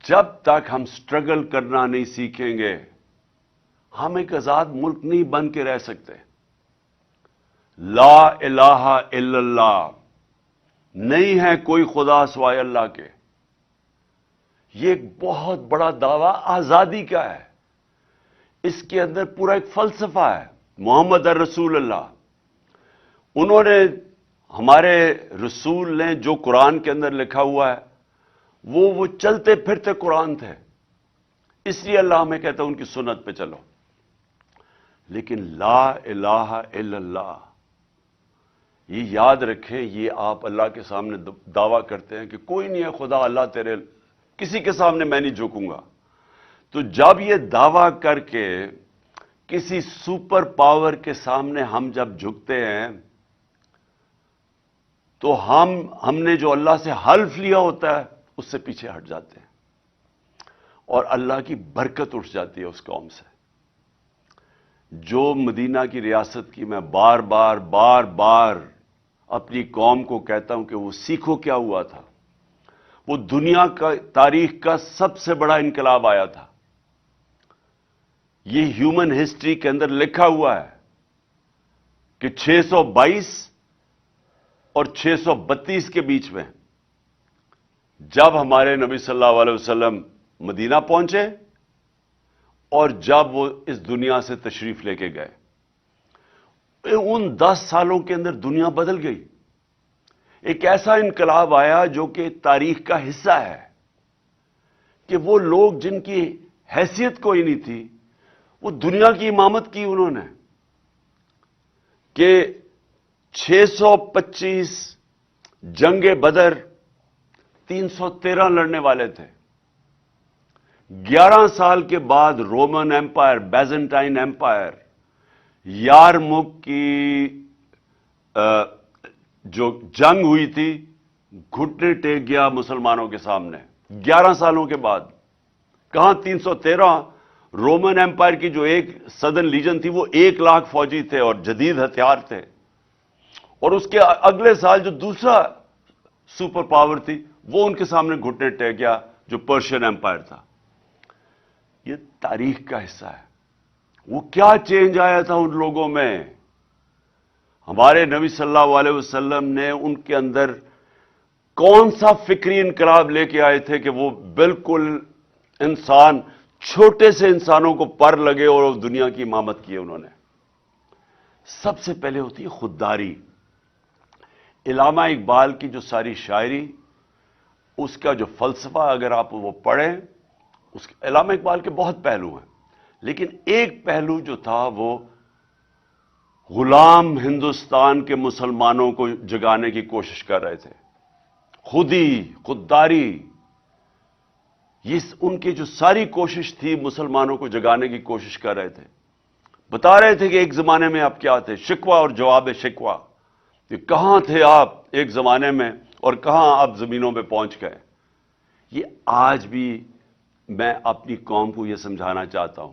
جب تک ہم سٹرگل کرنا نہیں سیکھیں گے ہم ایک آزاد ملک نہیں بن کے رہ سکتے. لا الہ الا اللہ، نہیں ہے کوئی خدا سوائے اللہ کے. یہ ایک بہت بڑا دعویٰ آزادی کا ہے. اس کے اندر پورا ایک فلسفہ ہے. محمد الرسول اللہ، انہوں نے، ہمارے رسول نے جو قرآن کے اندر لکھا ہوا ہے وہ چلتے پھرتے قرآن تھے. اس لیے اللہ ہمیں کہتا ہے ان کی سنت پہ چلو. لیکن لا الہ الا اللہ، یہ یاد رکھیں، یہ آپ اللہ کے سامنے دعویٰ کرتے ہیں کہ کوئی نہیں ہے خدا، اللہ تیرے، کسی کے سامنے میں نہیں جھکوں گا. تو جب یہ دعویٰ کر کے کسی سپر پاور کے سامنے ہم جب جھکتے ہیں تو ہم نے جو اللہ سے حلف لیا ہوتا ہے اس سے پیچھے ہٹ جاتے ہیں اور اللہ کی برکت اٹھ جاتی ہے اس قوم سے. جو مدینہ کی ریاست کی میں بار بار اپنی قوم کو کہتا ہوں کہ وہ سیکھو کیا ہوا تھا. وہ دنیا کا تاریخ کا سب سے بڑا انقلاب آیا تھا. یہ ہیومن ہسٹری کے اندر لکھا ہوا ہے کہ 622 اور 632 کے بیچ میں جب ہمارے نبی صلی اللہ علیہ وسلم مدینہ پہنچے اور جب وہ اس دنیا سے تشریف لے کے گئے، ان 10 سالوں کے اندر دنیا بدل گئی. ایک ایسا انقلاب آیا جو کہ تاریخ کا حصہ ہے کہ وہ لوگ جن کی حیثیت کوئی نہیں تھی وہ دنیا کی امامت کی انہوں نے. کہ 625 جنگ بدر 313 لڑنے والے تھے. 11 سال کے بعد رومن ایمپائر، بیزنٹائن ایمپائر، یارمک کی جو جنگ ہوئی تھی، گھٹنے ٹیک گیا مسلمانوں کے سامنے. 11 سالوں کے بعد کہاں 313، رومن ایمپائر کی جو ایک سدرن لیجن تھی وہ 1 لاکھ فوجی تھے اور جدید ہتھیار تھے. اور اس کے اگلے سال جو دوسرا سپر پاور تھی وہ ان کے سامنے گھٹنے ٹیک گیا، جو پرشین ایمپائر تھا. یہ تاریخ کا حصہ ہے. وہ کیا چینج آیا تھا ان لوگوں میں؟ ہمارے نبی صلی اللہ علیہ وسلم نے ان کے اندر کون سا فکری انقلاب لے کے آئے تھے کہ وہ بالکل انسان، چھوٹے سے انسانوں کو پر لگے اور دنیا کی امامت کی انہوں نے. سب سے پہلے ہوتی ہے خودداری. علامہ اقبال کی جو ساری شاعری، اس کا جو فلسفہ اگر آپ وہ پڑھیں، علامہ اقبال کے بہت پہلو ہیں لیکن ایک پہلو جو تھا وہ غلام ہندوستان کے مسلمانوں کو جگانے کی کوشش کر رہے تھے. خودداری، یہ ان کی جو ساری کوشش تھی مسلمانوں کو جگانے کی کوشش کر رہے تھے. بتا رہے تھے کہ ایک زمانے میں آپ کیا تھے، شکوہ اور جواب شکوہ، کہ کہاں تھے آپ ایک زمانے میں اور کہاں آپ زمینوں پہ پہنچ گئے. یہ آج بھی میں اپنی قوم کو یہ سمجھانا چاہتا ہوں